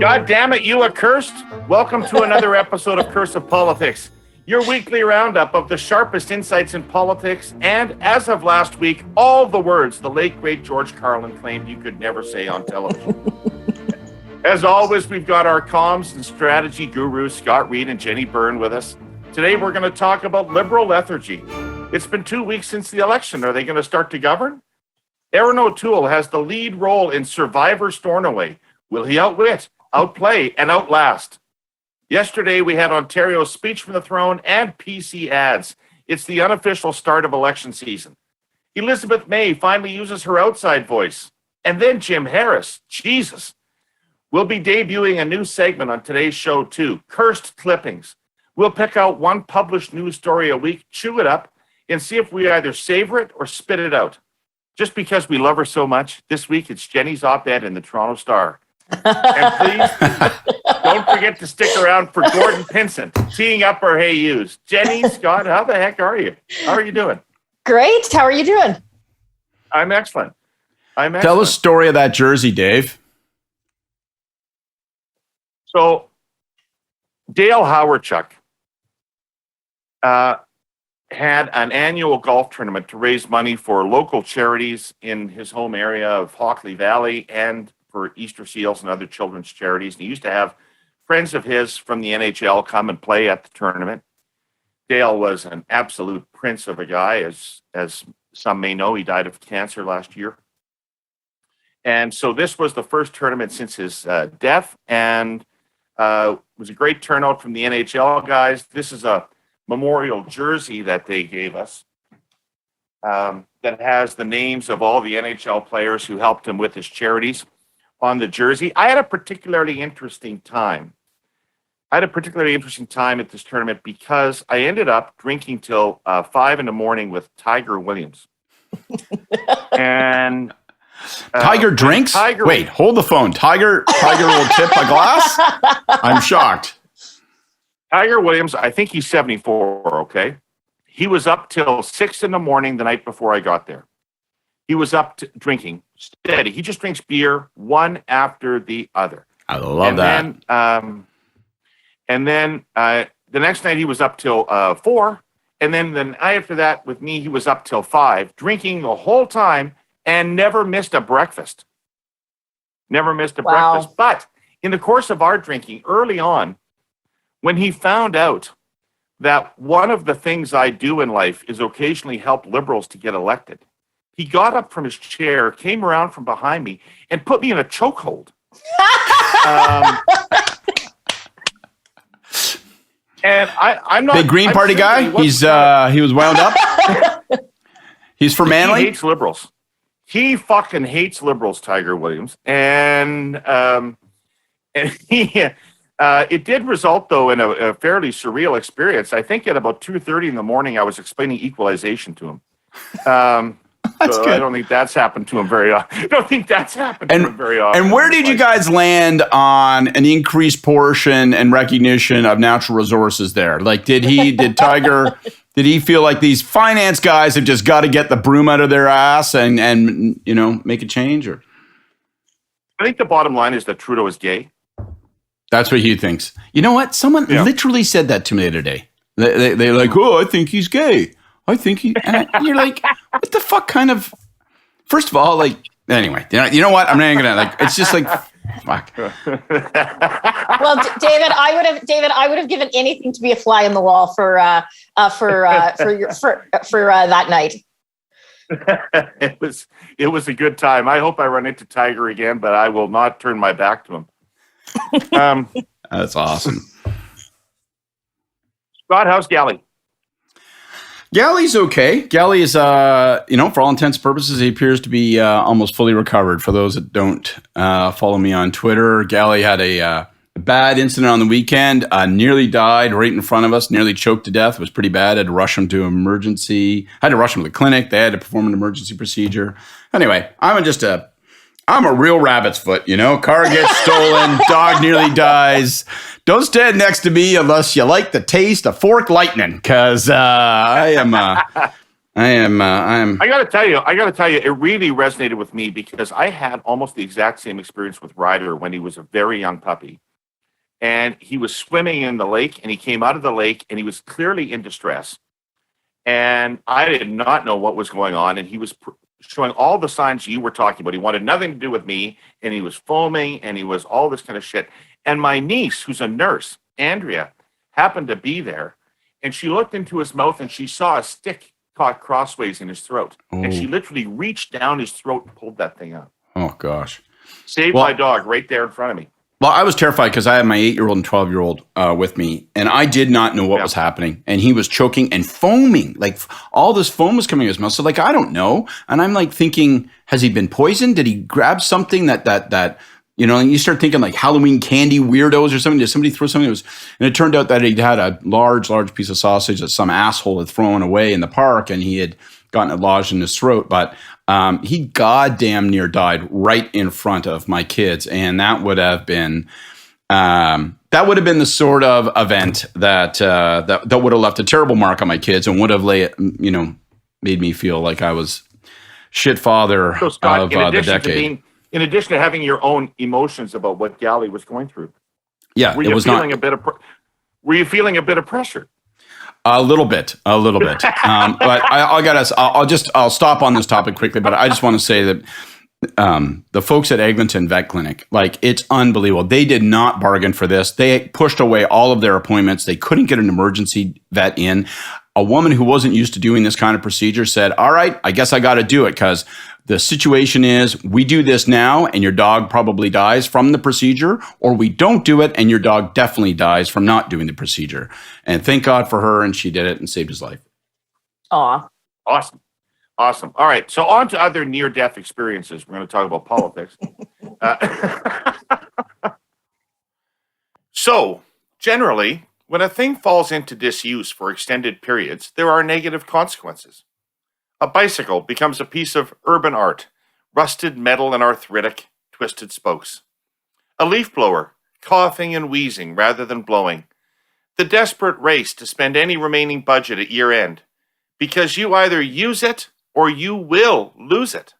God damn it, you accursed. Welcome to another episode of Curse of Politics, your weekly roundup of the sharpest insights in politics, and as of last week, all the words the late, great George Carlin claimed you could never say on television. As always, we've got our comms and strategy gurus, Scott Reid and Jenni Byrne, with us. Today, we're going to talk about liberal lethargy. It's been 2 weeks since the election. Are they going to start to govern? Erin O'Toole has the lead role in Survivor Stornoway. Will he outwit, outplay, and outlast? Yesterday, we had Ontario's speech from the throne and PC ads. It's the unofficial start of election season. Elizabeth May finally uses her outside voice. And then Jim Harris. Jesus. We'll be debuting a new segment on today's show, too. Cursed Clippings. We'll pick out one published news story a week, chew it up, and see if we either savor it or spit it out. Just because we love her so much, this week it's Jenni's op-ed in the Toronto Star. And please, don't forget to stick around for Gordon Pinson, teeing up our Hey Yous. Jenni, Scott, how the heck are you? How are you doing? Great. How are you doing? I'm excellent. Tell the story of that jersey, Dave. So, Dale Howardchuk had an annual golf tournament to raise money for local charities in his home area of Hockley Valley and for Easter Seals and other children's charities. And he used to have friends of his from the NHL come and play at the tournament. Dale was an absolute prince of a guy, as some may know. He died of cancer last year. And so this was the first tournament since his death, and it was a great turnout from the NHL guys. This is a memorial jersey that they gave us that has the names of all the NHL players who helped him with his charities on the jersey. I had a particularly interesting time. at this tournament because I ended up drinking till 5 a.m. with Tiger Williams. And Tiger drinks? Wait, hold the phone. Tiger will tip a glass? I'm shocked. Tiger Williams, I think he's 74, okay? He was up till 6 a.m. the night before I got there. He was up drinking steady. He just drinks beer one after the other. I love that. And then the next night he was up till 4. And then the night after that with me, he was up till 5, drinking the whole time and never missed a breakfast. Breakfast. But in the course of our drinking early on, when he found out that one of the things I do in life is occasionally help liberals to get elected, he got up from his chair, came around from behind me, and put me in a chokehold. And I'm not big Green Party guy. He was wound up. He's for Manly. He hates liberals. He fucking hates liberals, Tiger Williams, and he. It did result, though, in a fairly surreal experience. I think at about 2:30 in the morning, I was explaining equalization to him. That's so good. I don't think that's happened to him very often. And where did you guys land on an increased portion and recognition of natural resources there? Like, did Tiger, did he feel like these finance guys have just got to get the broom out of their ass and make a change? Or I think the bottom line is that Trudeau is gay. That's what he thinks. You know what? Someone literally said that to me the other day. They're like, oh, I think he's gay. I think he... And you're like, what the fuck kind of... First of all, like... Anyway, you know what? I'm not even going to... it's just like... Fuck. Well, David, I would have given anything to be a fly in the wall for that night. It was a good time. I hope I run into Tiger again, but I will not turn my back to him. That's awesome. Scott, how's Gally? Gally's okay. Gally is, for all intents and purposes, he appears to be almost fully recovered. For those that don't follow me on Twitter, Gally had a bad incident on the weekend. Nearly died right in front of us. Nearly choked to death. It was pretty bad. Had to rush him to emergency. Had to rush him to the clinic. They had to perform an emergency procedure. Anyway, I'm a real rabbit's foot, Car gets stolen, dog nearly dies. Don't stand next to me unless you like the taste of fork lightning, because I am I am. I got to tell you, it really resonated with me because I had almost the exact same experience with Ryder when he was a very young puppy. And he was swimming in the lake, and he came out of the lake, and he was clearly in distress. And I did not know what was going on. And he was showing all the signs you were talking about. He wanted nothing to do with me, and he was foaming, and he was all this kind of shit. And my niece, who's a nurse, Andrea, happened to be there, and she looked into his mouth, and she saw a stick caught crossways in his throat. Oh. And she literally reached down his throat and pulled that thing out. Oh, gosh. Saved my dog right there in front of me. Well, I was terrified because I had my 8-year-old and 12-year-old with me, and I did not know what was happening. And he was choking and foaming. Like, all this foam was coming out of his mouth. So, like, I don't know. And I'm, like, thinking, has he been poisoned? Did he grab something that you know, and you start thinking, like, Halloween candy weirdos or something. Did somebody throw something? And it turned out that he'd had a large piece of sausage that some asshole had thrown away in the park, and he had gotten it lodged in his throat. But he goddamn near died right in front of my kids, and that would have been the sort of event that would have left a terrible mark on my kids and would have made me feel like I was shit father So, Scott, of the decade. In addition to having your own emotions about what Gally was going through, yeah, were you feeling a bit of pressure? A little bit. But I'll stop on this topic quickly. But I just want to say that the folks at Eglinton Vet Clinic, like, it's unbelievable. They did not bargain for this. They pushed away all of their appointments. They couldn't get an emergency vet in. A woman who wasn't used to doing this kind of procedure said, "All right, I guess I got to do it because the situation is we do this now and your dog probably dies from the procedure, or we don't do it and your dog definitely dies from not doing the procedure." And thank God for her, and she did it and saved his life. Aw. Awesome. All right, so on to other near-death experiences. We're going to talk about politics. So, generally, when a thing falls into disuse for extended periods, there are negative consequences. A bicycle becomes a piece of urban art, rusted metal and arthritic, twisted spokes. A leaf blower, coughing and wheezing rather than blowing. The desperate race to spend any remaining budget at year end, because you either use it or you will lose it.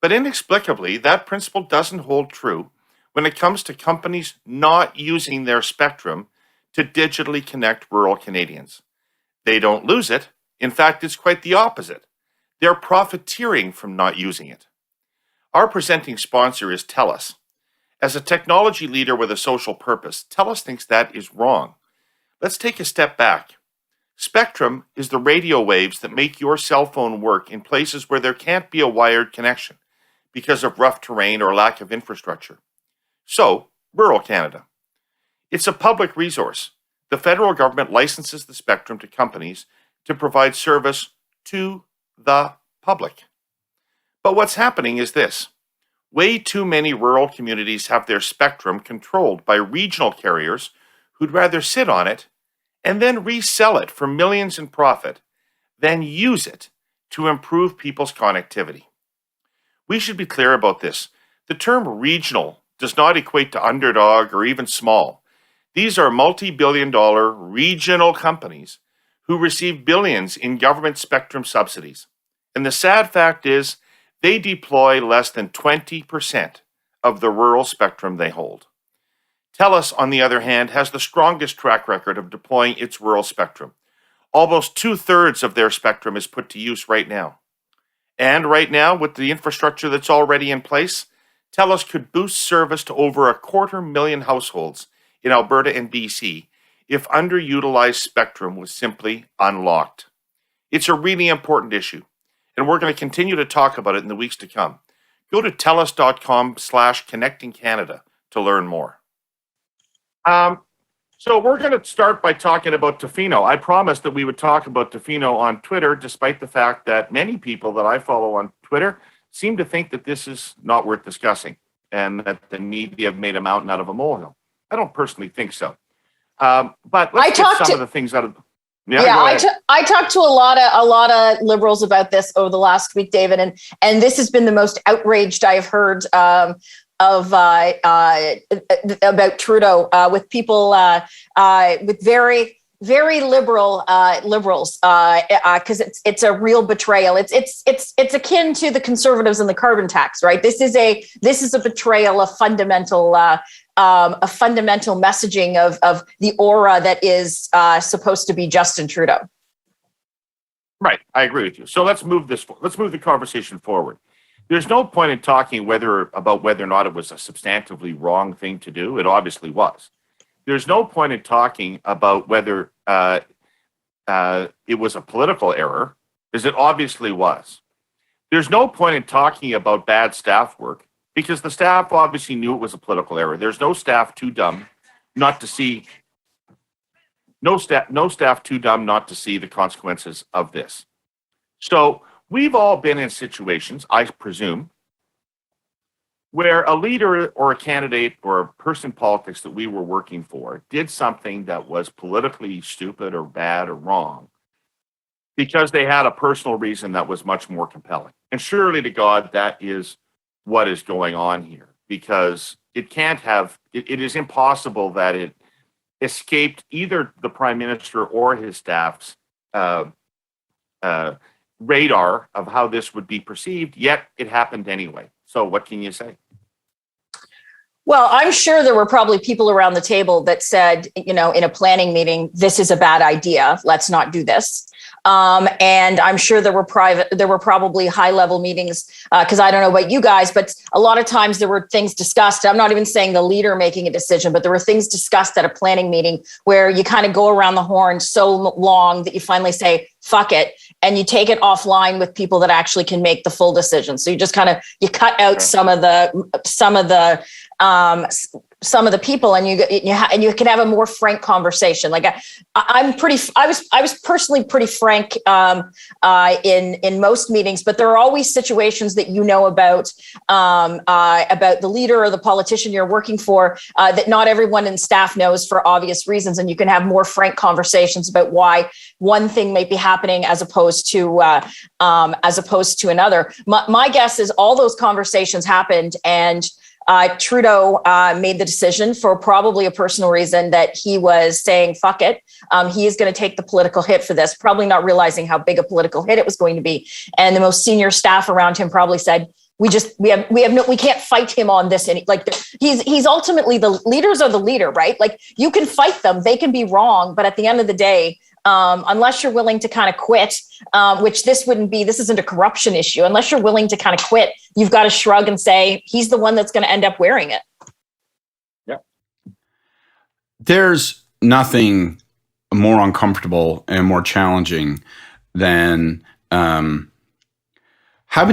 But inexplicably, that principle doesn't hold true when it comes to companies not using their spectrum to digitally connect rural Canadians. They don't lose it. In fact, it's quite the opposite. They're profiteering from not using it. Our presenting sponsor is TELUS. As a technology leader with a social purpose, TELUS thinks that is wrong. Let's take a step back. Spectrum is the radio waves that make your cell phone work in places where there can't be a wired connection because of rough terrain or lack of infrastructure. So, rural Canada. It's a public resource. The federal government licenses the spectrum to companies to provide service to the public. But what's happening is this. Way too many rural communities have their spectrum controlled by regional carriers who'd rather sit on it and then resell it for millions in profit than use it to improve people's connectivity. We should be clear about this. The term regional does not equate to underdog or even small. These are multi-billion-dollar regional companies who receive billions in government spectrum subsidies. And the sad fact is, they deploy less than 20% of the rural spectrum they hold. TELUS, on the other hand, has the strongest track record of deploying its rural spectrum. Almost 2/3 of their spectrum is put to use right now. And right now, with the infrastructure that's already in place, TELUS could boost service to over 250,000 households in Alberta and BC if underutilized spectrum was simply unlocked. It's a really important issue, and we're going to continue to talk about it in the weeks to come. Go to telus.com/connectingcanada to learn more. So we're going to start by talking about Tofino. I promised that we would talk about Tofino on Twitter, despite the fact that many people that I follow on Twitter seem to think that this is not worth discussing and that the media have made a mountain out of a molehill. I don't personally think so. But let's get some of the things out of... I talked to a lot of liberals about this over the last week, David, and this has been the most outraged I've heard about Trudeau, with people with very very liberals, because it's a real betrayal. It's akin to the conservatives and the carbon tax, right? This is a betrayal of fundamental messaging of the aura that is supposed to be Justin Trudeau. Right, I agree with you. So let's move the conversation forward. There's no point in talking about whether or not it was a substantively wrong thing to do. It obviously was. There's no point in talking about whether it was a political error, because it obviously was. There's no point in talking about bad staff work, because the staff obviously knew it was a political error. There's no staff too dumb not to see the consequences of this. So we've all been in situations, I presume, where a leader or a candidate or a person in politics that we were working for did something that was politically stupid or bad or wrong because they had a personal reason that was much more compelling. And surely to God, that is what is going on here, because it is impossible that it escaped either the Prime Minister or his staff's radar of how this would be perceived, yet it happened anyway. So what can you say? Well, I'm sure there were probably people around the table that said, in a planning meeting, this is a bad idea. Let's not do this. And I'm sure there were probably high level meetings, because I don't know about you guys, but a lot of times there were things discussed. I'm not even saying the leader making a decision, but there were things discussed at a planning meeting where you kind of go around the horn so long that you finally say, fuck it. And you take it offline with people that actually can make the full decision. So you just you cut out some of the people, and you can have a more frank conversation. Like I was personally pretty frank in most meetings, but there are always situations that about the leader or the politician you're working for that not everyone in staff knows for obvious reasons, and you can have more frank conversations about why one thing might be happening as opposed to another. My guess is all those conversations happened, and Trudeau made the decision for probably a personal reason that he was saying, fuck it. He is going to take the political hit for this, probably not realizing how big a political hit it was going to be. And the most senior staff around him probably said, we can't fight him on this. And he's ultimately the leaders are the leader, right? Like you can fight them. They can be wrong. But at the end of the day, unless you're willing to kind of quit, which this isn't a corruption issue. Unless you're willing to kind of quit, you've got to shrug and say, he's the one that's going to end up wearing it. Yeah. There's nothing more uncomfortable and more challenging than having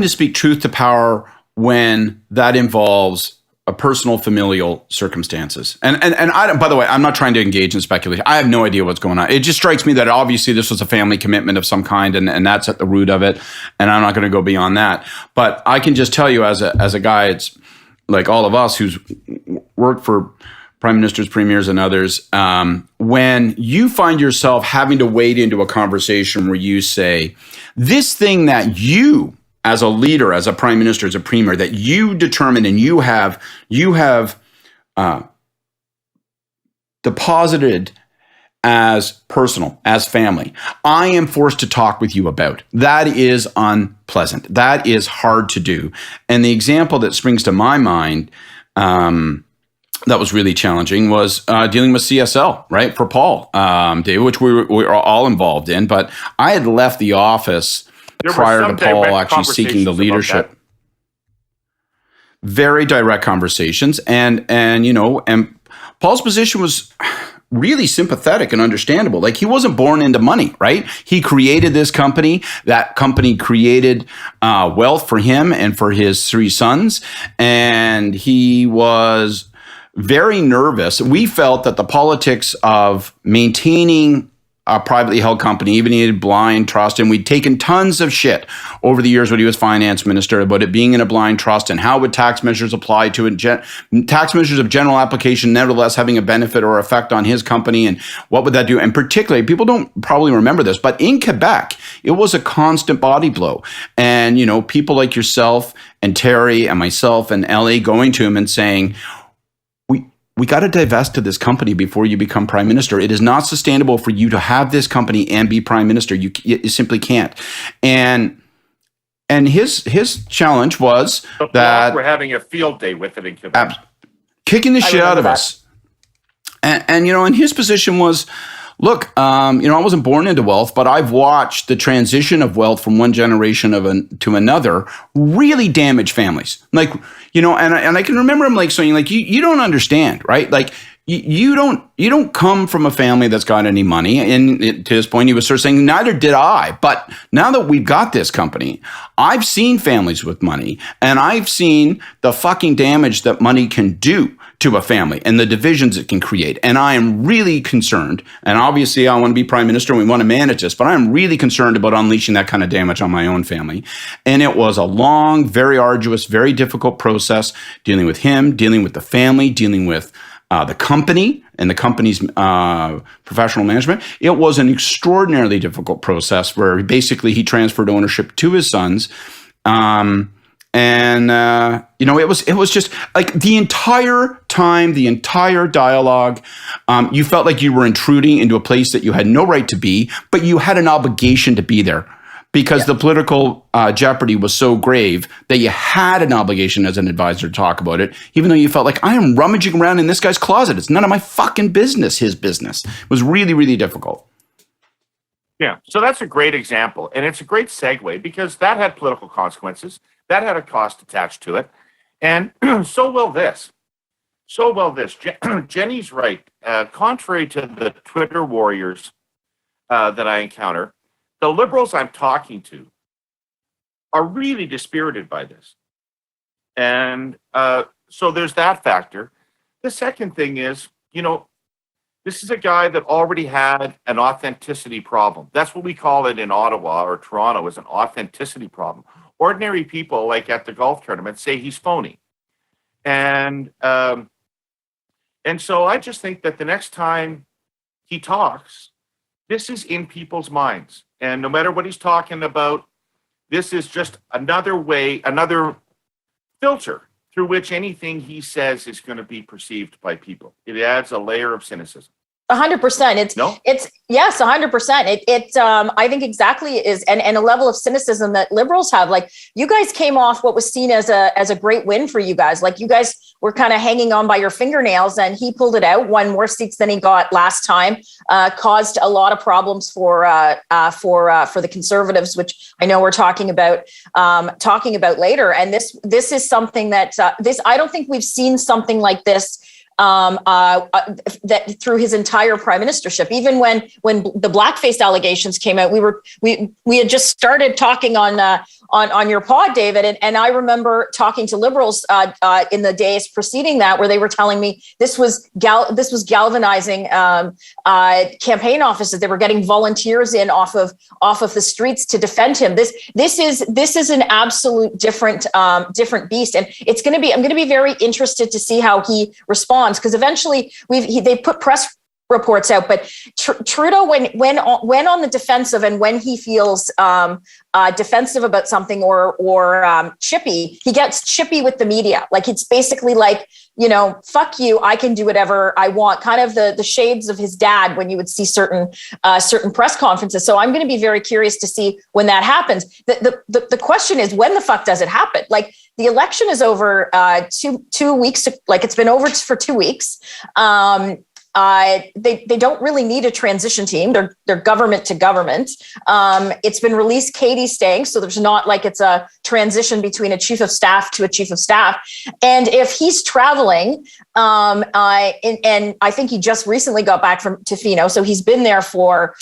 to speak truth to power when that involves a personal familial circumstances. And I don't, by the way, I'm not trying to engage in speculation. I have no idea what's going on. It just strikes me that obviously this was a family commitment of some kind, and that's at the root of it. And I'm not going to go beyond that. But I can just tell you as a guy, it's like all of us who's worked for prime ministers, premiers, and others, when you find yourself having to wade into a conversation where you say, this thing that you, as a leader, as a prime minister, as a premier, that you determine and you have deposited as personal, as family, I am forced to talk with you about. That is unpleasant. That is hard to do. And the example that springs to my mind that was really challenging was dealing with CSL, right, for Paul, David, which we were all involved in. But I had left the office prior to Paul actually seeking the leadership. Very direct conversations. And Paul's position was really sympathetic and understandable. Like, he wasn't born into money, right? He created this company. That company created wealth for him and for his three sons. And he was very nervous. We felt that the politics of maintaining a privately held company, even he had blind trust, and we'd taken tons of shit over the years when he was finance minister about it being in a blind trust and how would tax measures apply to it, tax measures of general application nevertheless having a benefit or effect on his company, and what would that do? And particularly, people don't probably remember this, but in Quebec, it was a constant body blow. And, people like yourself and Terry and myself and Ellie going to him and saying, we got to divest to this company before you become prime minister. It is not sustainable for you to have this company and be prime minister. You simply can't. And his challenge was that we're having a field day with it in Quebec. Kicking the shit out of us. And and his position was, look, I wasn't born into wealth, but I've watched the transition of wealth from one generation to another really damage families. Like, and I can remember him like saying, like, you don't understand, right? Like, you don't come from a family that's got any money. And to his point, he was sort of saying, neither did I. But now that we've got this company, I've seen families with money, and I've seen the fucking damage that money can do to a family and the divisions it can create. And I am really concerned, and obviously I want to be prime minister and we want to manage this, but I'm really concerned about unleashing that kind of damage on my own family. And it was a long, very arduous, very difficult process, dealing with him, dealing with the family, dealing with the company and the company's professional management. It was an extraordinarily difficult process where basically he transferred ownership to his sons. It was just like the entire time, the entire dialogue, you felt like you were intruding into a place that you had no right to be, but you had an obligation to be there because the political jeopardy was so grave that you had an obligation as an advisor to talk about it, even though you felt like I am rummaging around in this guy's closet. It's none of my fucking business, his business. It was really, really difficult. Yeah, so that's a great example. And it's a great segue because that had political consequences. That had a cost attached to it. And so will this. Jenny's right. Contrary to the Twitter warriors that I encounter, the Liberals I'm talking to are really dispirited by this. And so there's that factor. The second thing is, this is a guy that already had an authenticity problem. That's what we call it in Ottawa or Toronto, is an authenticity problem. Ordinary people, like at the golf tournament, say he's phony. And so I just think that the next time he talks, this is in people's minds. And no matter what he's talking about, this is just another way, another filter through which anything he says is going to be perceived by people. It adds a layer of cynicism. 100%. It's yes, 100%. I think exactly is, and a level of cynicism that Liberals have. Like, you guys came off what was seen as a great win for you guys. Like, you guys were kind of hanging on by your fingernails, and he pulled it out, won more seats than he got last time, caused a lot of problems for the Conservatives, which I know we're talking about later. And this is something that I don't think we've seen something like this that through his entire prime ministership. Even when the blackface allegations came out, we had just started talking on your pod, David, and I remember talking to Liberals in the days preceding that, where they were telling me this was galvanizing campaign offices. They were getting volunteers in off of the streets to defend him. This is an absolute different beast, and I'm going to be very interested to see how he responds, because eventually they put press reports out, but Trudeau, when on the defensive, and when he feels defensive about something or chippy, he gets chippy with the media. Like, it's basically like, fuck you, I can do whatever I want. Kind of the shades of his dad when you would see certain press conferences. So I'm going to be very curious to see when that happens. The question is, when the fuck does it happen? Like, the election is over 2 weeks. Like, it's been over for 2 weeks. They don't really need a transition team. They're government to government. It's been released Katie's staying, so there's not like it's a transition between a chief of staff to a chief of staff. And if he's traveling, and I think he just recently got back from Tofino, so he's been there for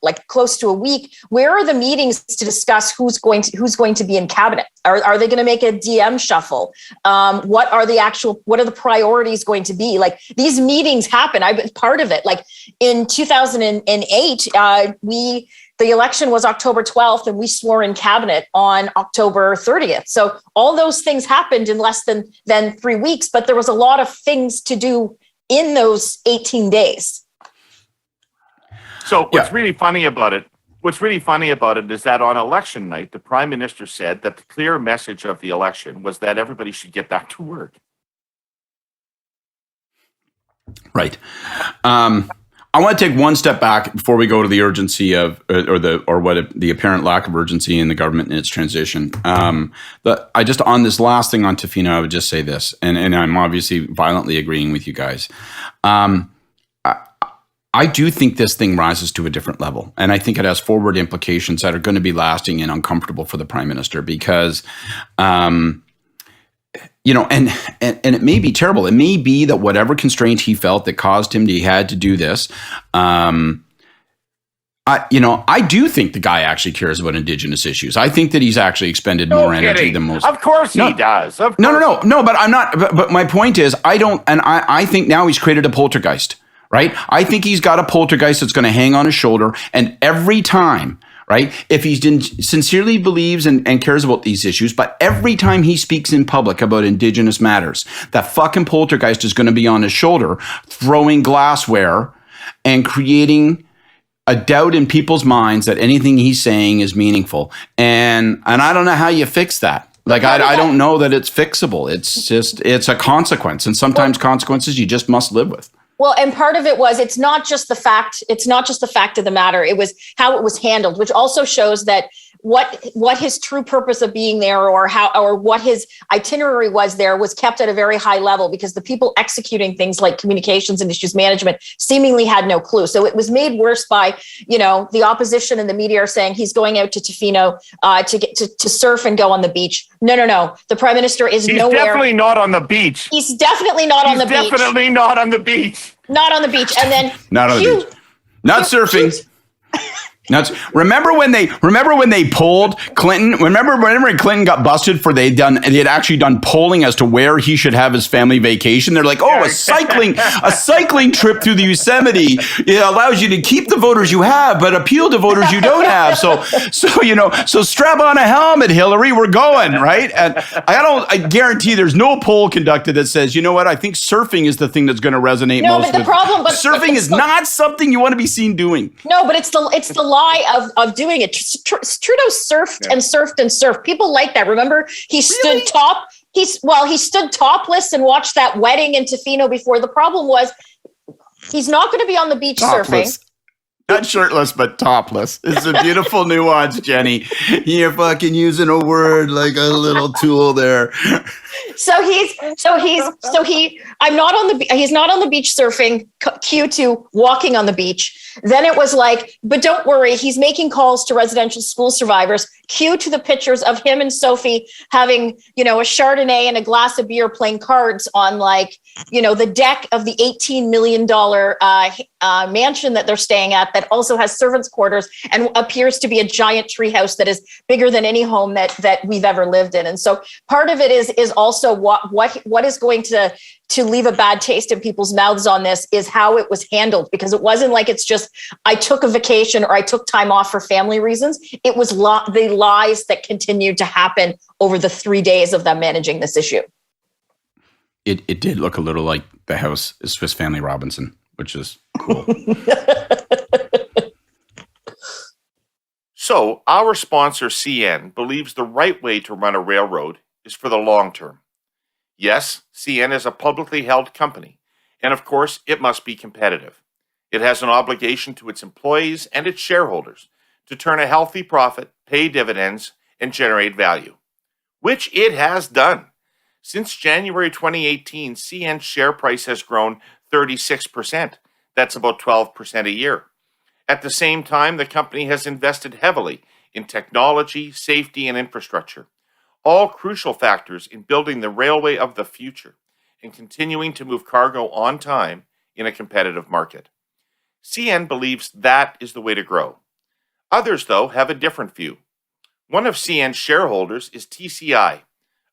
like close to a week. Where are the meetings to discuss who's going to be in cabinet? Are they going to make a DM shuffle? What are the priorities going to be? Like, these meetings happen. I've been part of it. Like, in 2008, the election was October 12th, and we swore in cabinet on October 30th. So all those things happened in less than 3 weeks, but there was a lot of things to do in those 18 days. So what's really funny about it is that on election night, the prime minister said that the clear message of the election was that everybody should get back to work. Right. I want to take one step back before we go to the urgency of, the apparent lack of urgency in the government in its transition. I just, on this last thing on Tofino, I would just say this, and I'm obviously violently agreeing with you guys. I do think this thing rises to a different level, and I think it has forward implications that are going to be lasting and uncomfortable for the Prime Minister because. And it may be terrible. It may be that whatever constraint he felt that caused him he had to do this. I do think the guy actually cares about Indigenous issues. I think that he's actually expended more energy than most. Of course he does. No. But I'm not. But my point is, I don't. And I think now he's created a poltergeist. Right. I think he's got a poltergeist that's going to hang on his shoulder, and every time. Right? If he sincerely believes and cares about these issues, but every time he speaks in public about Indigenous matters, that fucking poltergeist is going to be on his shoulder, throwing glassware and creating a doubt in people's minds that anything he's saying is meaningful. And I don't know how you fix that. Like, I don't know that it's fixable. It's a consequence. And sometimes consequences you just must live with. Well, and part of it was it's not just the fact of the matter. It was how it was handled, which also shows that what his true purpose of being there or what his itinerary was there was kept at a very high level because the people executing things like communications and issues management seemingly had no clue. So it was made worse by, the opposition and the media are saying he's going out to Tofino to surf and go on the beach. No. The Prime Minister is nowhere. He's definitely not on the beach. He's definitely not on the beach. Definitely not on the beach. Not on the beach. And then not on the beach. Not surfing. Remember when they polled Clinton? Remember when Clinton got busted for they had actually done polling as to where he should have his family vacation? They're like, a cycling trip through the Yosemite allows you to keep the voters you have, but appeal to voters you don't have. So strap on a helmet, Hillary. We're going, right. And I guarantee there's no poll conducted that says, you know what? I think surfing is the thing that's going to resonate most. But surfing is not something you want to be seen doing. No, but it's the lie of doing it. Trudeau surfed and surfed and surfed. People like that. Remember, he stood he stood topless and watched that wedding in Tofino before. The problem was he's not going to be on the beach surfing. Not shirtless, but topless. It's a beautiful nuance, Jenny. You're fucking using a word like a little tool there. He's not on the beach surfing, cue to walking on the beach. Then it was like, but don't worry, he's making calls to residential school survivors, cue to the pictures of him and Sophie having, a Chardonnay and a glass of beer playing cards on the deck of the $18 million mansion that they're staying at that also has servants' quarters and appears to be a giant treehouse that is bigger than any home that we've ever lived in. And so part of it is also what is going to leave a bad taste in people's mouths on this is how it was handled, because it wasn't like it's just I took a vacation or I took time off for family reasons. It was the lies that continued to happen over the 3 days of them managing this issue. It did look a little like the house is Swiss Family Robinson, which is cool. So our sponsor, CN, believes the right way to run a railroad is for the long term. Yes, CN is a publicly held company, and of course, it must be competitive. It has an obligation to its employees and its shareholders to turn a healthy profit, pay dividends, and generate value, which it has done. Since January 2018, CN's share price has grown 36%. That's about 12% a year. At the same time, the company has invested heavily in technology, safety, and infrastructure, all crucial factors in building the railway of the future and continuing to move cargo on time in a competitive market. CN believes that is the way to grow. Others, though, have a different view. One of CN's shareholders is TCI,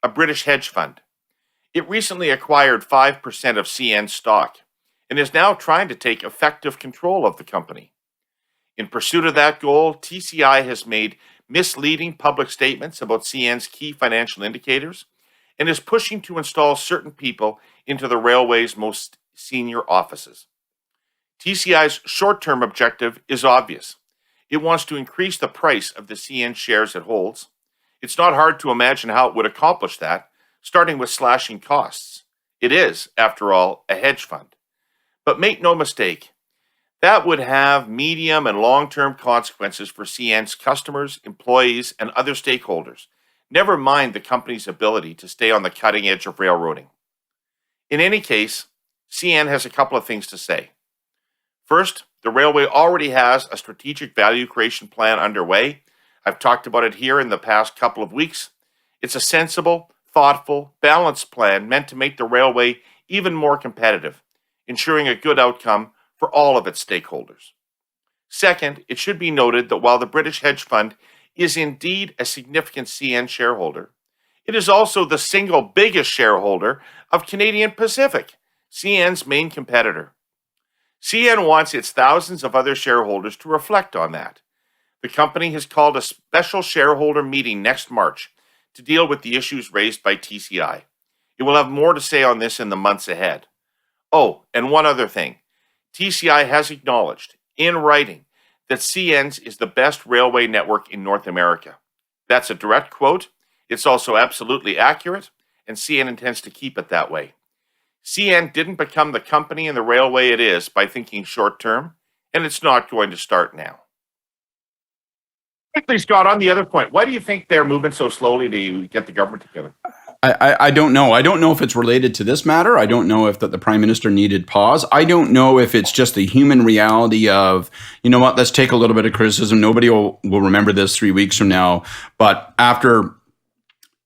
a British hedge fund. It recently acquired 5% of CN stock and is now trying to take effective control of the company. In pursuit of that goal, TCI has made misleading public statements about CN's key financial indicators and is pushing to install certain people into the railway's most senior offices. TCI's short-term objective is obvious. It wants to increase the price of the CN shares it holds. It's not hard to imagine how it would accomplish that, starting with slashing costs. It is, after all, a hedge fund. But make no mistake, that would have medium and long-term consequences for CN's customers, employees, and other stakeholders, never mind the company's ability to stay on the cutting edge of railroading. In any case, CN has a couple of things to say. First, the railway already has a strategic value creation plan underway. I've talked about it here in the past couple of weeks. It's a sensible, thoughtful, balanced plan meant to make the railway even more competitive, ensuring a good outcome for all of its stakeholders. Second, it should be noted that while the British hedge fund is indeed a significant CN shareholder, it is also the single biggest shareholder of Canadian Pacific, CN's main competitor. CN wants its thousands of other shareholders to reflect on that. The company has called a special shareholder meeting next March to deal with the issues raised by TCI. It will have more to say on this in the months ahead. Oh, and one other thing. TCI has acknowledged, in writing, that CN's is the best railway network in North America. That's a direct quote. It's also absolutely accurate, and CN intends to keep it that way. CN didn't become the company and the railway it is by thinking short term, and it's not going to start now. Quickly, Scott, on the other point, why do you think they're moving so slowly to get the government together? I don't know. I don't know if it's related to this matter. I don't know if that the Prime Minister needed pause. I don't know if it's just the human reality of, you know what, let's take a little bit of criticism. Nobody will remember this 3 weeks from now. But after,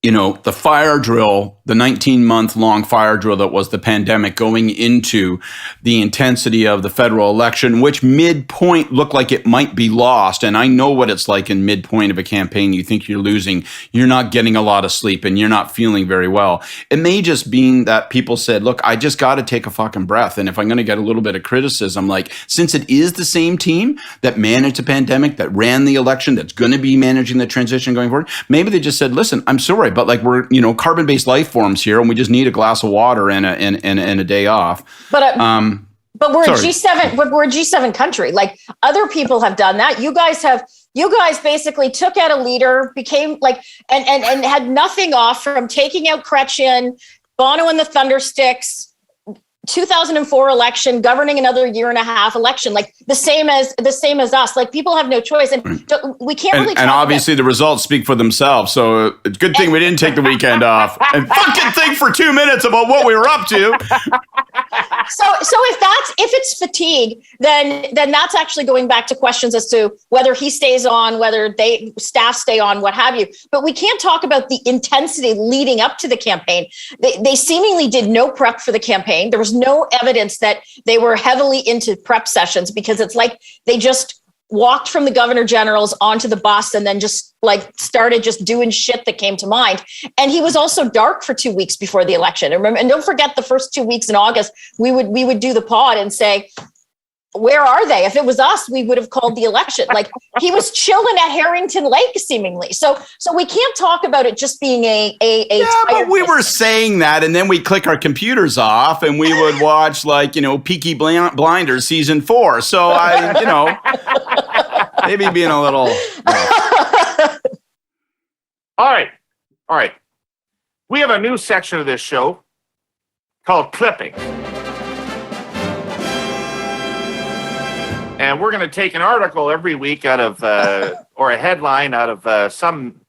the fire drill, the 19-month-long fire drill that was the pandemic, going into the intensity of the federal election, which midpoint looked like it might be lost. And I know what it's like in midpoint of a campaign. You think you're losing, you're not getting a lot of sleep, and you're not feeling very well. It may just be that people said, look, I just got to take a fucking breath. And if I'm going to get a little bit of criticism, like, since it is the same team that managed the pandemic, that ran the election, that's going to be managing the transition going forward, maybe they just said, listen, I'm sorry, but like, we're carbon-based life forms here, and we just need a glass of water and a day off. But we're a G7. But we're a G7 country. Like, other people have done that. You guys basically took out a leader, became like, and had nothing off from taking out Chrétien, Bono and the Thundersticks, 2004 election, governing another year and a half election, like the same as us. Like, people have no choice, and we can't really. And obviously, the results speak for themselves. So it's a good thing we didn't take the weekend off and fucking think for 2 minutes about what we were up to. So if it's fatigue, then that's actually going back to questions as to whether he stays on, whether staff stay on, what have you. But we can't talk about the intensity leading up to the campaign. They seemingly did no prep for the campaign. There was no evidence that they were heavily into prep sessions, because it's like they just walked from the Governor General's onto the bus and then just like started just doing shit that came to mind. And he was also dark for 2 weeks before the election. And don't forget, the first 2 weeks in August, we would do the pod and say, where are they? If it was us, we would have called the election. Like, he was chilling at Harrington Lake, seemingly. So we can't talk about it just being a but we were saying that, and then we click our computers off, and we would watch Peaky Blinders season 4. So maybe being a little. All right. We have a new section of this show called Clipping. And we're going to take an article every week out of, or a headline out of some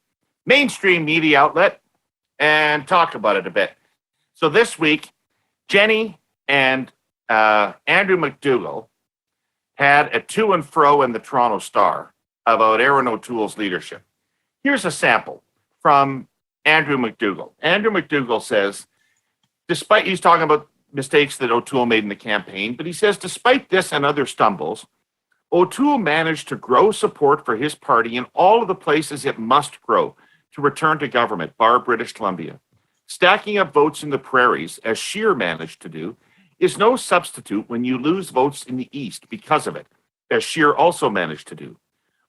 mainstream media outlet and talk about it a bit. So this week, Jenni and Andrew McDougall had a to and fro in the Toronto Star about Aaron O'Toole's leadership. Here's a sample from Andrew McDougall. Andrew McDougall says, he's talking about mistakes that O'Toole made in the campaign, but he says, despite this and other stumbles, O'Toole managed to grow support for his party in all of the places it must grow to return to government, bar British Columbia. Stacking up votes in the prairies, as Scheer managed to do, is no substitute when you lose votes in the East because of it, as Scheer also managed to do.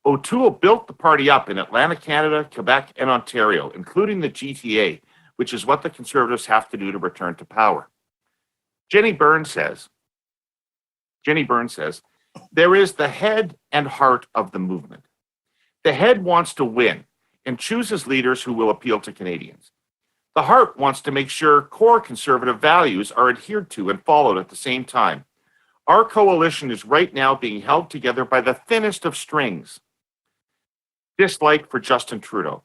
O'Toole built the party up in Atlantic Canada, Quebec, and Ontario, including the GTA, which is what the Conservatives have to do to return to power. Jenni Byrne says, there is the head and heart of the movement. The head wants to win and chooses leaders who will appeal to Canadians. The heart wants to make sure core Conservative values are adhered to and followed at the same time. Our coalition is right now being held together by the thinnest of strings. Dislike for Justin Trudeau.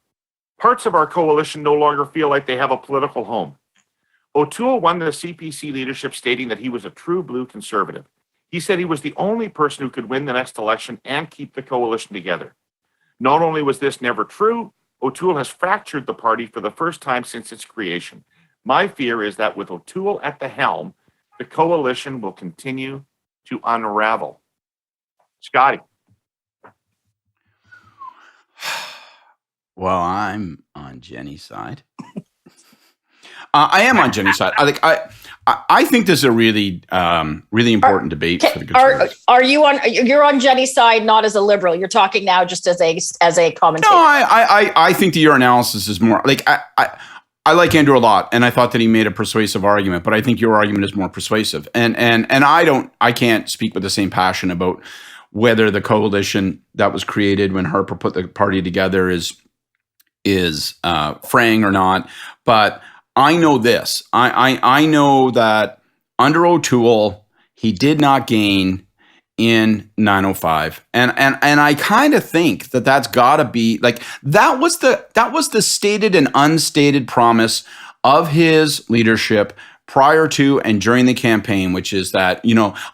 Parts of our coalition no longer feel like they have a political home. O'Toole won the CPC leadership stating that he was a true blue conservative. He said he was the only person who could win the next election and keep the coalition together. Not only was this never true, O'Toole has fractured the party for the first time since its creation. My fear is that with O'Toole at the helm, the coalition will continue to unravel. Scotty. Well, I'm on Jenny's side. I am on Jenny's side. I think this is a really important debate for the Conservatives. You're on Jenny's side, not as a liberal. You're talking now just as a commentator. No, I think that your analysis is more like I like Andrew a lot, and I thought that he made a persuasive argument, but I think your argument is more persuasive. And I can't speak with the same passion about whether the coalition that was created when Harper put the party together is fraying or not. But I know this. I know that under O'Toole, he did not gain in 905, and I kind of think that that's got to be like that was the stated and unstated promise of his leadership prior to and during the campaign, which is that,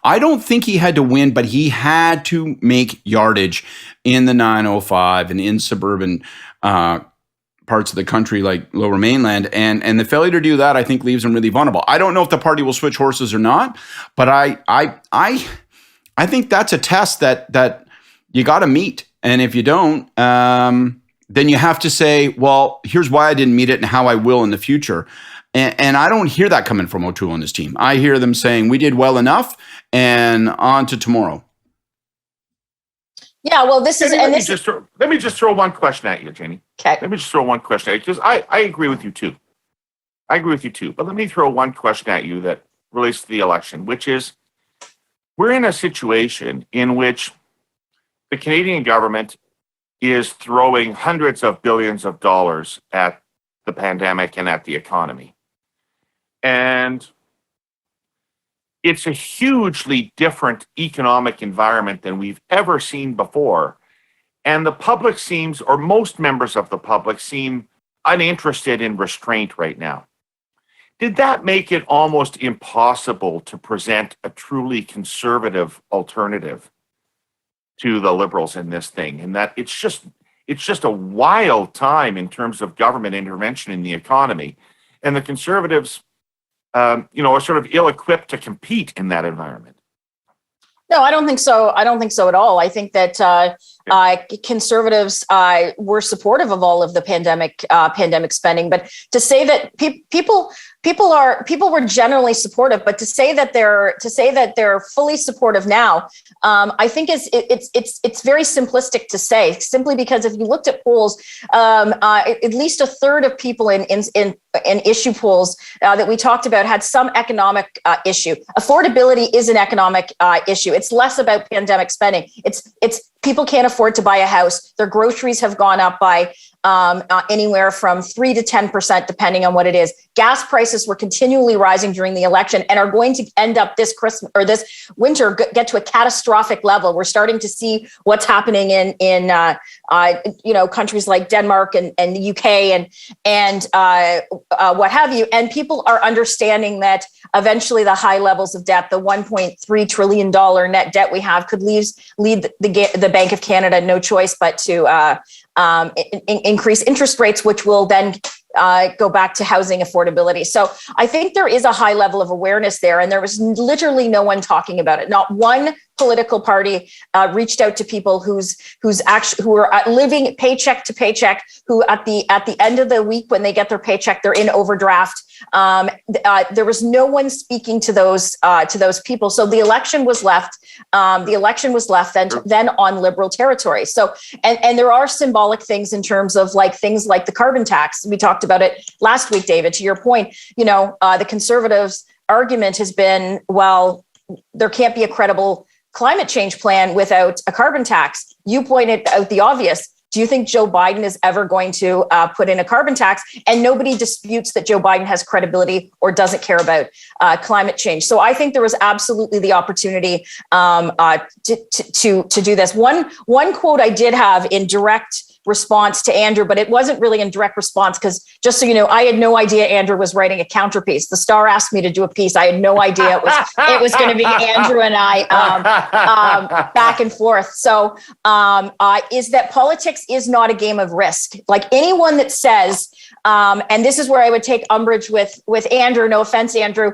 I don't think he had to win, but he had to make yardage in the 905 and in suburban parts of the country like Lower Mainland, and the failure to do that, I think, leaves him really vulnerable. I don't know if the party will switch horses or not, but I think that's a test that you got to meet, and if you don't, then you have to say, well, here's why I didn't meet it and how I will in the future. And I don't hear that coming from O'Toole and his team. I hear them saying we did well enough, and on to tomorrow. Yeah, well, let me just throw one question at you, Jenny. Okay. Let me just throw one question at you, because I agree with you too. But let me throw one question at you that relates to the election, which is we're in a situation in which the Canadian government is throwing hundreds of billions of dollars at the pandemic and at the economy. And it's a hugely different economic environment than we've ever seen before. And the public seems, or most members of the public seem uninterested in restraint right now. Did that make it almost impossible to present a truly conservative alternative to the Liberals in this thing? And that it's just a wild time in terms of government intervention in the economy. And the Conservatives are sort of ill-equipped to compete in that environment. No, I don't think so. I don't think so at all. I think that Conservatives were supportive of all of the pandemic spending, but to say that people were generally supportive, but to say that they're fully supportive now, I think it's very simplistic to say, simply because if you looked at polls, at least a third of people in issue polls that we talked about had some economic issue. Affordability is an economic issue. It's less about pandemic spending. It's people can't afford to buy a house. Their groceries have gone up by anywhere from 3 to 10%, depending on what it is. Gas prices were continually rising during the election and are going to end up this Christmas or this winter get to a catastrophic level. We're starting to see what's happening in countries like Denmark and the UK and what have you. And people are understanding that eventually the high levels of debt, the $1.3 trillion net debt we have, could lead the Bank of Canada no choice but to increase interest rates, which will then go back to housing affordability. So I think there is a high level of awareness there, and there was literally no one talking about it. Not one political party reached out to people who are living paycheck to paycheck, who at the end of the week when they get their paycheck, they're in overdraft. There was no one speaking to those people. So the election was left. Then on Liberal territory. So and there are symbolic things in terms of things like the carbon tax. We talked about it last week, David. To your point, the Conservatives' argument has been, well, there can't be a credible climate change plan without a carbon tax. You pointed out the obvious. Do you think Joe Biden is ever going to put in a carbon tax? And nobody disputes that Joe Biden has credibility or doesn't care about climate change. So I think there was absolutely the opportunity to do this. One quote I did have in direct response to Andrew, but it wasn't really in direct response because, just so you know, I had no idea Andrew was writing a counterpiece. The Star asked me to do a piece. I had no idea it was going to be Andrew and I back and forth. So is that politics is not a game of risk. Like anyone that says, and this is where I would take umbrage with Andrew, no offense, Andrew,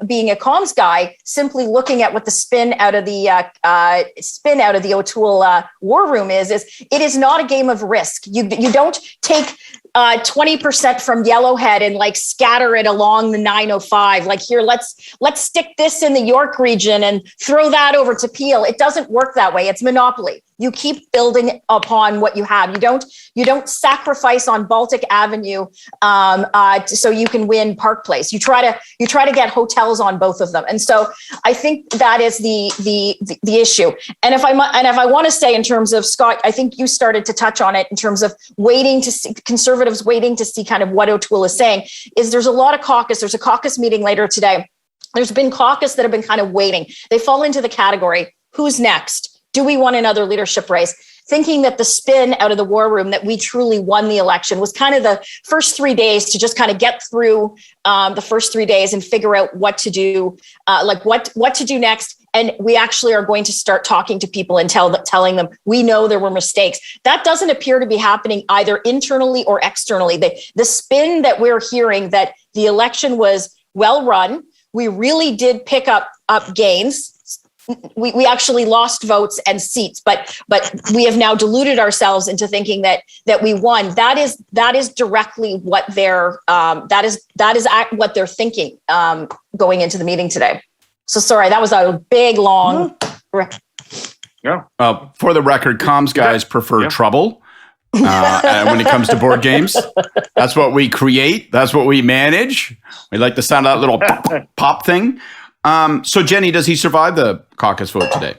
being a comms guy, simply looking at what the spin out of the O'Toole war room is it is not a game of risk. You don't take 20% from Yellowhead and like scatter it along the 905. Like here, let's stick this in the York region and throw that over to Peel. It doesn't work that way. It's monopoly. You keep building upon what you have. You don't sacrifice on Baltic Avenue so you can win Park Place. You try to get hotels on both of them. And so I think that is the issue. And if I want to say in terms of Scott, I think you started to touch on it in terms of waiting to see conservatives waiting to see kind of what O'Toole is saying. Is there's a lot of caucus. There's a caucus meeting later today. There's been caucus that have been kind of waiting. They fall into the category, who's next? Do we want another leadership race? Thinking that the spin out of the war room that we truly won the election was kind of the first 3 days to just kind of get through the first 3 days and figure out what to do, what to do next. And we actually are going to start talking to people and telling them we know there were mistakes. That doesn't appear to be happening either internally or externally. The spin that we're hearing that the election was well run, we really did pick up gains. We actually lost votes and seats, but we have now deluded ourselves into thinking that we won. That is directly what they're what they're thinking going into the meeting today. So sorry, that was a big long. Yeah. For the record, comms guys prefer trouble. And when it comes to board games, that's what we create. That's what we manage. We like the sound of that little pop thing. So Jenni, does he survive the caucus vote today?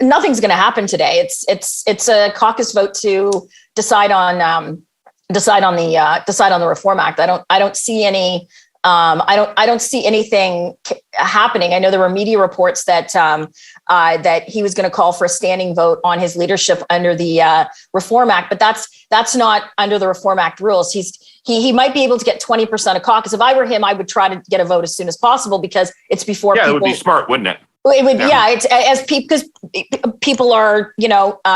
Nothing's going to happen today. It's a caucus vote to decide on the Reform Act. I don't see any. I don't see anything happening. I know there were media reports that that he was going to call for a standing vote on his leadership under the Reform Act, but that's not under the Reform Act rules. He might be able to get 20% of caucus. If I were him, I would try to get a vote as soon as possible because it's before people. Yeah, it would be smart, wouldn't it? It would, it's as because people are,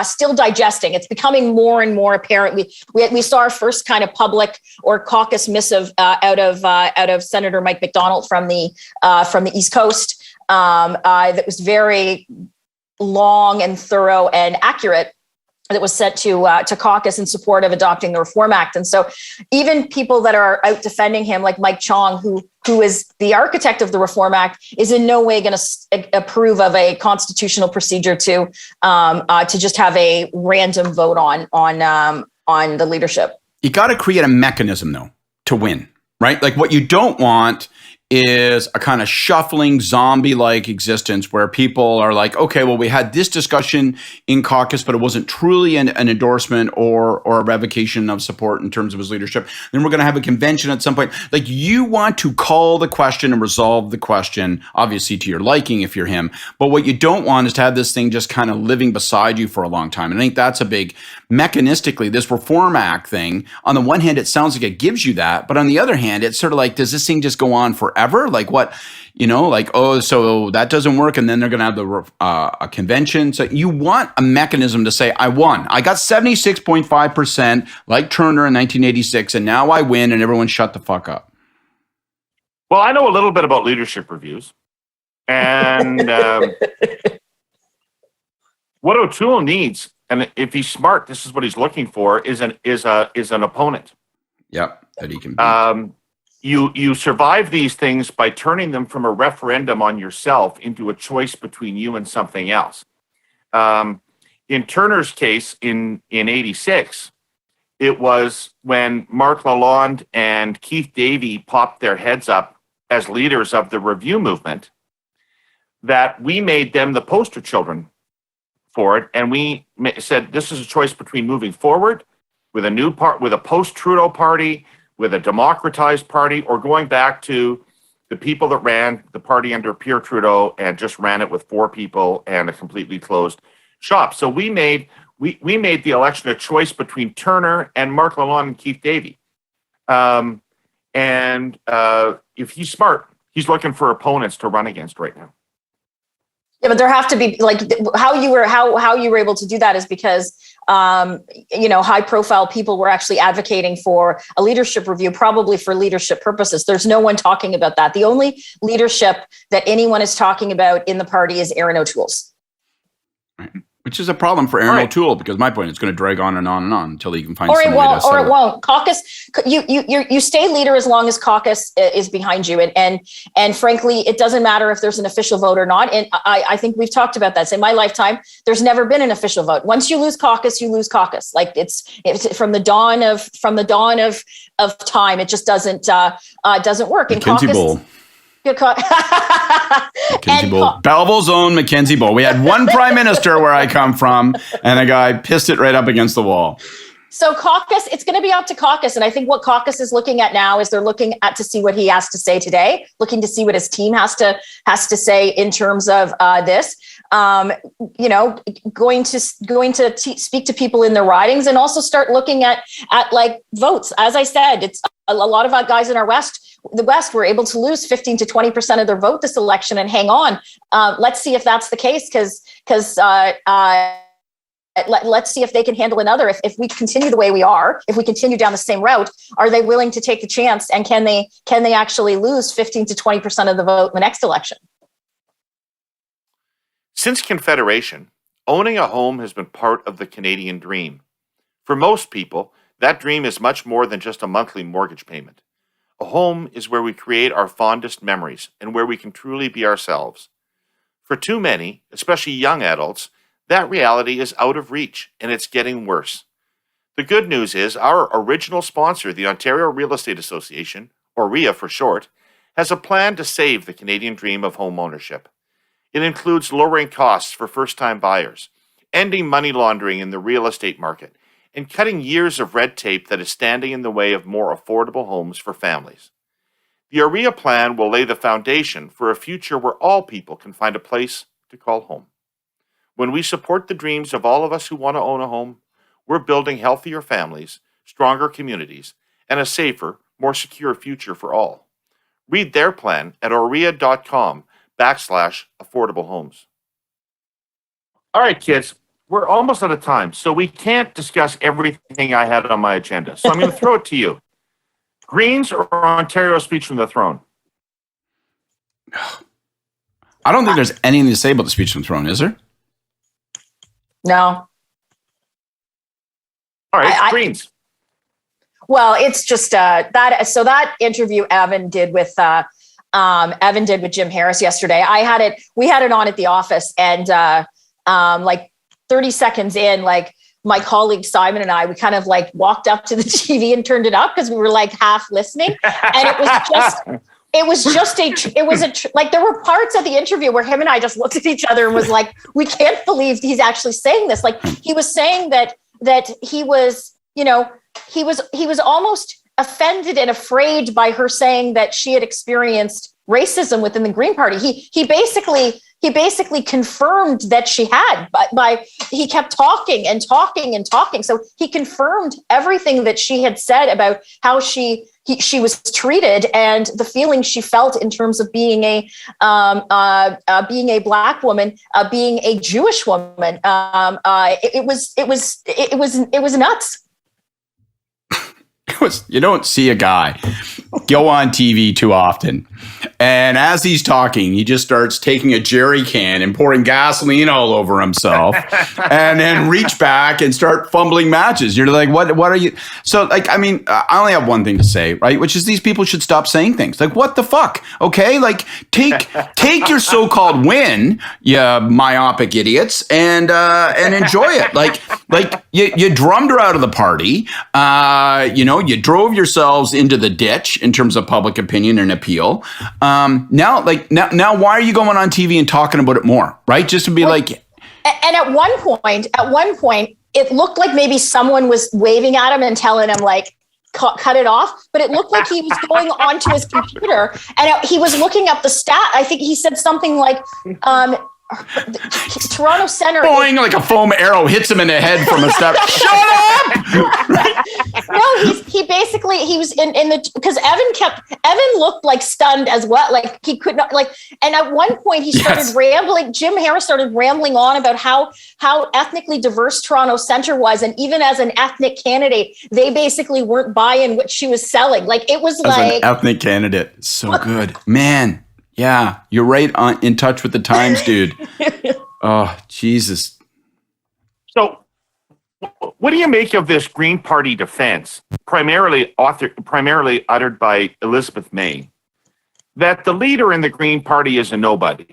still digesting. It's becoming more and more apparent. We saw our first kind of public or caucus missive out of Senator Mike McDonald from the East Coast that was very long and thorough and accurate. That was sent to caucus in support of adopting the Reform Act. And so even people that are out defending him, like Mike Chong, who is the architect of the Reform Act, is in no way going to approve of a constitutional procedure to just have a random vote on the leadership. You got to create a mechanism, though, to win, right? Like what you don't want is a kind of shuffling zombie-like existence where people are like, okay, well, we had this discussion in caucus, but it wasn't truly an endorsement or a revocation of support in terms of his leadership. Then we're going to have a convention at some point. Like you want to call the question and resolve the question, obviously to your liking if you're him. But what you don't want is to have this thing just kind of living beside you for a long time. And I think that's a big, mechanistically, this Reform Act thing, on the one hand, it sounds like it gives you that. But on the other hand, it's sort of like, does this thing just go on forever? Like what, so that doesn't work. And then they're going to have a convention. So you want a mechanism to say, I won. I got 76.5% like Turner in 1986. And now I win and everyone shut the fuck up. Well, I know a little bit about leadership reviews. And what O'Toole needs, and if he's smart, this is what he's looking for, is an opponent. Yep, that he can beat. You survive these things by turning them from a referendum on yourself into a choice between you and something else. In Turner's case in 86, it was when Mark Lalonde and Keith Davey popped their heads up as leaders of the review movement that we made them the poster children for it, and we said this is a choice between moving forward with a new with a post-Trudeau party, with a democratized party, or going back to the people that ran the party under Pierre Trudeau and just ran it with 4 people and a completely closed shop. So we made the election a choice between Turner and Mark Lalonde and Keith Davey. If he's smart, he's looking for opponents to run against right now. Yeah, but there have to be, like, how you were able to do that is because high profile people were actually advocating for a leadership review, probably for leadership purposes. There's no one talking about that. The only leadership that anyone is talking about in the party is Aaron O'Toole's. Right. Which is a problem for Aaron O'Toole, because my point is going to drag on and on and on until he can find somebody to settle. Or it won't. Caucus, you stay leader as long as caucus is behind you, and frankly, it doesn't matter if there's an official vote or not. And I think we've talked about that. So in my lifetime, there's never been an official vote. Once you lose caucus, you lose caucus. Like it's from the dawn of time. It just doesn't work. And Mackenzie Bowl. Mackenzie Bowl. Belleville's own Mackenzie Bowl. We had one prime minister where I come from, and a guy pissed it right up against the wall. So caucus, it's going to be up to caucus. And I think what caucus is looking at now is they're looking at to see what he has to say today, looking to see what his team has to say in terms of this. Going to speak to people in their ridings, and also start looking at like votes. As I said, it's a lot of our guys in the West were able to lose 15 to 20% of their vote this election and hang on. Let's see if that's the case, because let's see if they can handle another. If we continue the way we are, if we continue down the same route, are they willing to take the chance, and can they actually lose 15 to 20% of the vote in the next election? Since Confederation, owning a home has been part of the Canadian dream. For most people, that dream is much more than just a monthly mortgage payment. A home is where we create our fondest memories and where we can truly be ourselves. For too many, especially young adults, that reality is out of reach, and it's getting worse. The good news is our original sponsor, the Ontario Real Estate Association, or REA for short, has a plan to save the Canadian dream of home ownership. It includes lowering costs for first-time buyers, ending money laundering in the real estate market, and cutting years of red tape that is standing in the way of more affordable homes for families. The OREA plan will lay the foundation for a future where all people can find a place to call home. When we support the dreams of all of us who want to own a home, we're building healthier families, stronger communities, and a safer, more secure future for all. Read their plan at orea.com/affordable homes. All right, kids. We're almost out of time, so we can't discuss everything I had on my agenda. So I'm going to throw it to you. Greens or Ontario speech from the throne? I don't think there's anything to say about the speech from the throne, is there? No. All right, Greens. Well, it's just that. So that interview Evan did with Jim Harris yesterday. We had it on at the office, and like 30 seconds in, like my colleague Simon and I, we kind of like walked up to the TV and turned it up because we were like half listening, and it was like there were parts of the interview where him and I just looked at each other and was like, we can't believe he's actually saying this. Like he was saying that he was, he was almost offended and afraid by her saying that she had experienced racism within the Green Party. He basically confirmed that she had, by he kept talking and talking and talking. So he confirmed everything that she had said about how she was treated and the feelings she felt in terms of being a Black woman, being a Jewish woman. It was nuts. You don't see a guy go on TV too often, and as he's talking, he just starts taking a jerry can and pouring gasoline all over himself, and then reach back and start fumbling matches. You're like, what are you? So, like, I mean, I only have one thing to say, right? Which is these people should stop saying things like, "What the fuck?" Okay, like take your so-called win, you myopic idiots, and enjoy it. Like you drummed her out of the party. You drove yourselves into the ditch in terms of public opinion and appeal. Now, why are you going on TV and talking about it more, right? Just to be like, And at one point, it looked like maybe someone was waving at him and telling him like, cut it off. But it looked like he was going onto his computer and he was looking up the stat. I think he said something like, Toronto Center. Boing, like a foam arrow hits him in the head from a step. Shut up! No, he was in the, because Evan looked like stunned as well. Like he could not and at one point he started rambling. Jim Harris started rambling on about how ethnically diverse Toronto Centre was. And even as an ethnic candidate, they basically weren't buying what she was selling. Like it was as an ethnic candidate. So good, man. Yeah, you're right in touch with the times, dude. Oh, Jesus. So what do you make of this Green Party defense, primarily uttered by Elizabeth May, that the leader in the Green Party is a nobody?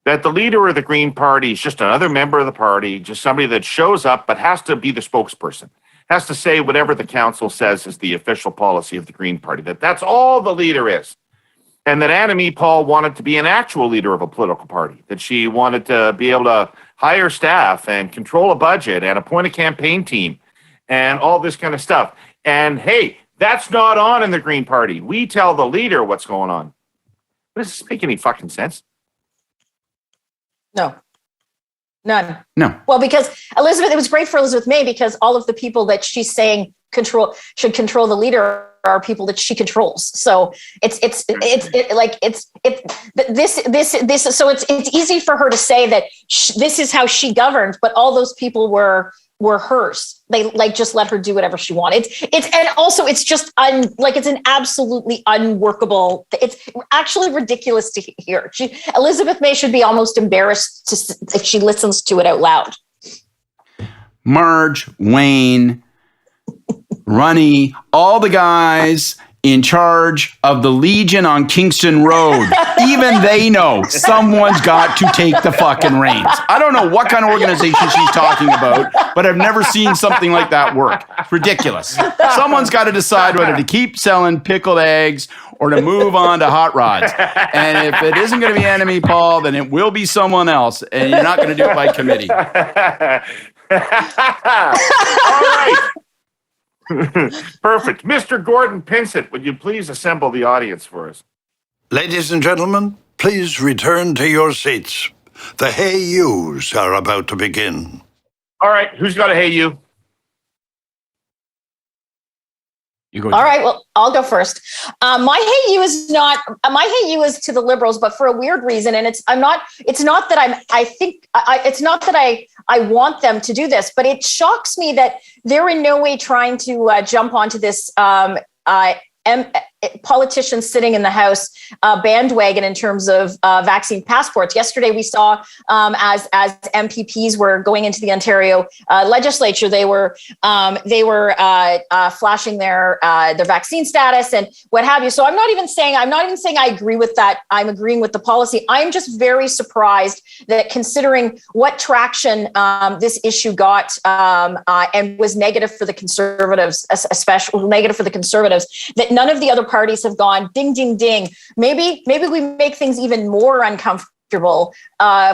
That the leader of the Green Party is just another member of the party, just somebody that shows up but has to be the spokesperson, has to say whatever the council says is the official policy of the Green Party, that's all the leader is. And that Annamie Paul wanted to be an actual leader of a political party, that she wanted to be able to hire staff and control a budget and appoint a campaign team and all this kind of stuff. And hey, that's not on in the Green Party. We tell the leader what's going on. Does this make any fucking sense? No. None. No. Well, because it was great for Elizabeth May because all of the people that she's saying should control the leader are people that she controls. So it's easy for her to say that this is how she governed, but all those people were hers. They just let her do whatever she wanted. It's just it's an absolutely unworkable. It's actually ridiculous to hear. Elizabeth May should be almost embarrassed if she listens to it out loud. Marge, Wayne, Runny, all the guys in charge of the Legion on Kingston Road, even they know someone's got to take the fucking reins. I don't know what kind of organization she's talking about, but I've never seen something like that work. It's ridiculous. Someone's got to decide whether to keep selling pickled eggs or to move on to hot rods. And if it isn't going to be Annamie Paul, then it will be someone else, and you're not going to do it by committee. All right. Perfect. Mr. Gordon Pinsent, would you please assemble the audience for us? Ladies and gentlemen, please return to your seats. The Hey Yous are about to begin. All right. Who's got a Hey You? You go. All right. Well, I'll go first. My Hey You is to the Liberals, but for a weird reason. And it's not that I want them to do this, but it shocks me that they're in no way trying to jump onto this politicians sitting in the House bandwagon in terms of vaccine passports. Yesterday, we saw as MPPs were going into the Ontario legislature, they were flashing their vaccine status and what have you. So I'm not even saying I agree with that. I'm agreeing with the policy. I'm just very surprised that considering what traction this issue got and was negative for the Conservatives, especially negative for the Conservatives, that none of the other parties have gone ding, ding, ding. Maybe we make things even more uncomfortable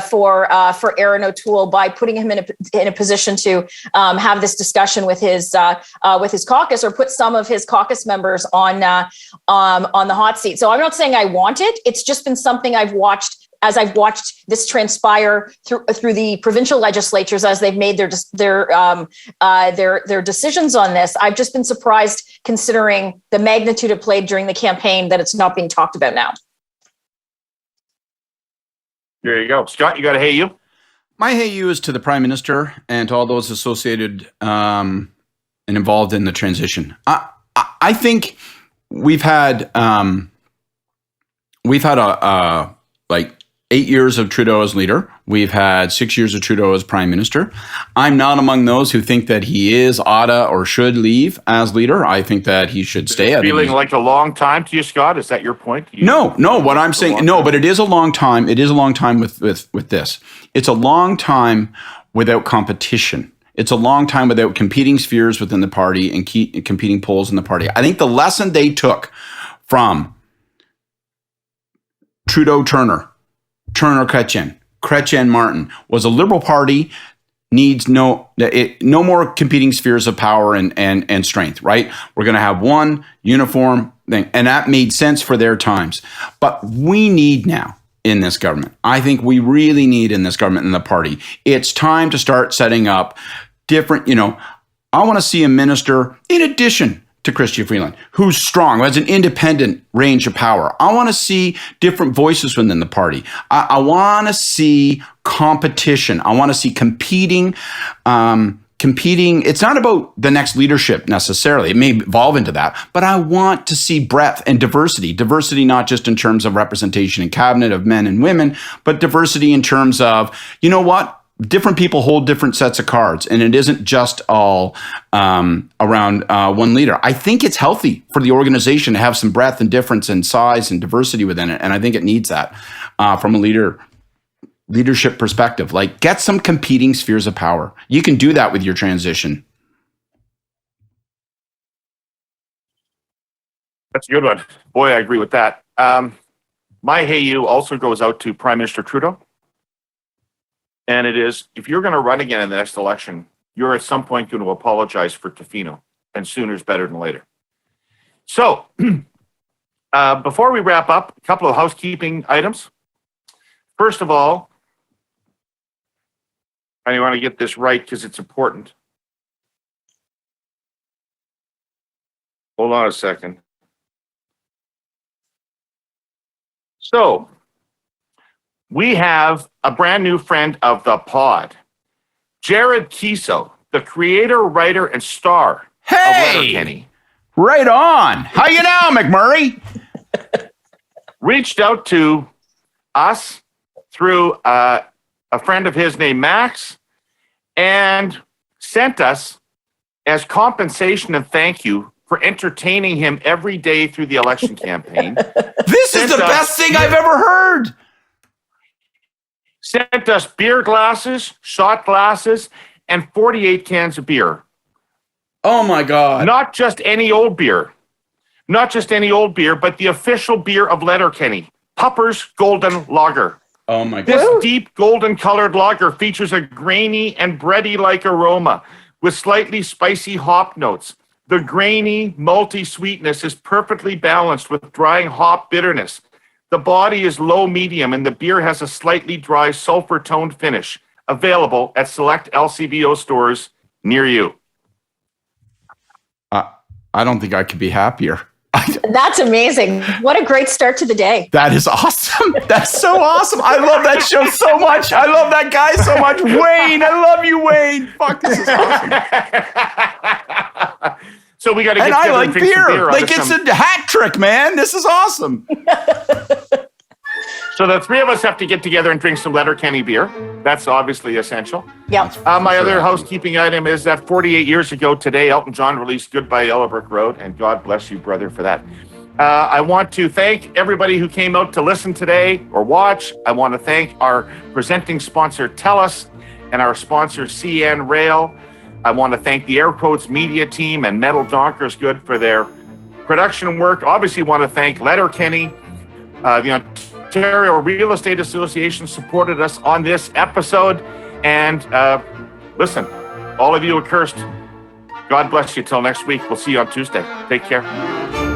for Aaron O'Toole by putting him in a position to have this discussion with his caucus, or put some of his caucus members on the hot seat. So I'm not saying I want it. It's just been something I've watched as I've watched this transpire through the provincial legislatures as they've made their decisions on this. I've just been surprised, considering the magnitude it played during the campaign, that it's not being talked about now. There you go. Scott, you got a Hey You? My Hey You is to the Prime Minister and to all those associated and involved in the transition. I think we've had a 8 years of Trudeau as leader. We've had 6 years of Trudeau as Prime Minister. I'm not among those who think that he oughta, or should leave as leader. I think that he should stay. Feeling like a long time to you, Scott? Is that your point? No. What I'm saying, no, but it is a long time. It is a long time with this. It's a long time without competition. It's a long time without competing spheres within the party and competing poles in the party. I think the lesson they took from Trudeau Turner Chrétien, Chrétien Martin was a Liberal Party needs no more competing spheres of power and strength, right? We're going to have one uniform thing. And that made sense for their times. But we need now in this government, I think we really need in this government and the party, it's time to start setting up different, I want to see a minister in addition to Chrystia Freeland, who's strong, who has an independent range of power. I want to see different voices within the party. I want to see competition. I want to see competing. It's not about the next leadership necessarily. It may evolve into that, but I want to see breadth and diversity. Diversity not just in terms of representation in cabinet of men and women, but diversity in terms of, different people hold different sets of cards, and it isn't just all around one leader. I think it's healthy for the organization to have some breadth and difference and size and diversity within it, and I think it needs that from a leadership perspective. Like, get some competing spheres of power. You can do that with your transition. That's a good one. Boy, I agree with that. My hey you also goes out to Prime Minister Trudeau. And it is, if you're going to run again in the next election, you're at some point going to apologize for Tofino, and sooner is better than later. So, before we wrap up, a couple of housekeeping items. First of all, I want to get this right because it's important. Hold on a second. So, we have a brand new friend of the pod, Jared Kiso, the creator, writer, and star of Letterkenny. Right on. How you now, McMurray? Reached out to us through a friend of his named Max and sent us as compensation and thank you for entertaining him every day through the election campaign. This is the best thing I've ever heard. Sent us beer glasses, shot glasses, and 48 cans of beer. Oh my God. Not just any old beer. Not just any old beer, but the official beer of Letterkenny, Pupper's Golden Lager. Oh my God. This deep golden colored lager features a grainy and bready-like aroma with slightly spicy hop notes. The grainy, malty sweetness is perfectly balanced with drying hop bitterness. The body is low-medium, and the beer has a slightly dry, sulfur-toned finish. Available at select LCBO stores near you. I don't think I could be happier. That's amazing. What a great start to the day. That is awesome. That's so awesome. I love that show so much. I love that guy so much. Wayne, I love you, Wayne. Fuck, this is awesome. So we got to get and I like and drink some beer. Like, it's a hat trick, man. This is awesome. So the three of us have to get together and drink some Letterkenny beer. That's obviously essential. Yeah. My other housekeeping item is that 48 years ago today, Elton John released Goodbye Yellow Brick Road, and God bless you, brother, for that. I want to thank everybody who came out to listen today or watch. I want to thank our presenting sponsor, TELUS, and our sponsor, CN Rail. I want to thank the Air Quotes media team and Metal Donkers Good for their production work. Obviously want to thank Letterkenny. The Ontario Real Estate Association supported us on this episode. And listen, all of you accursed, God bless you till next week. We'll see you on Tuesday. Take care.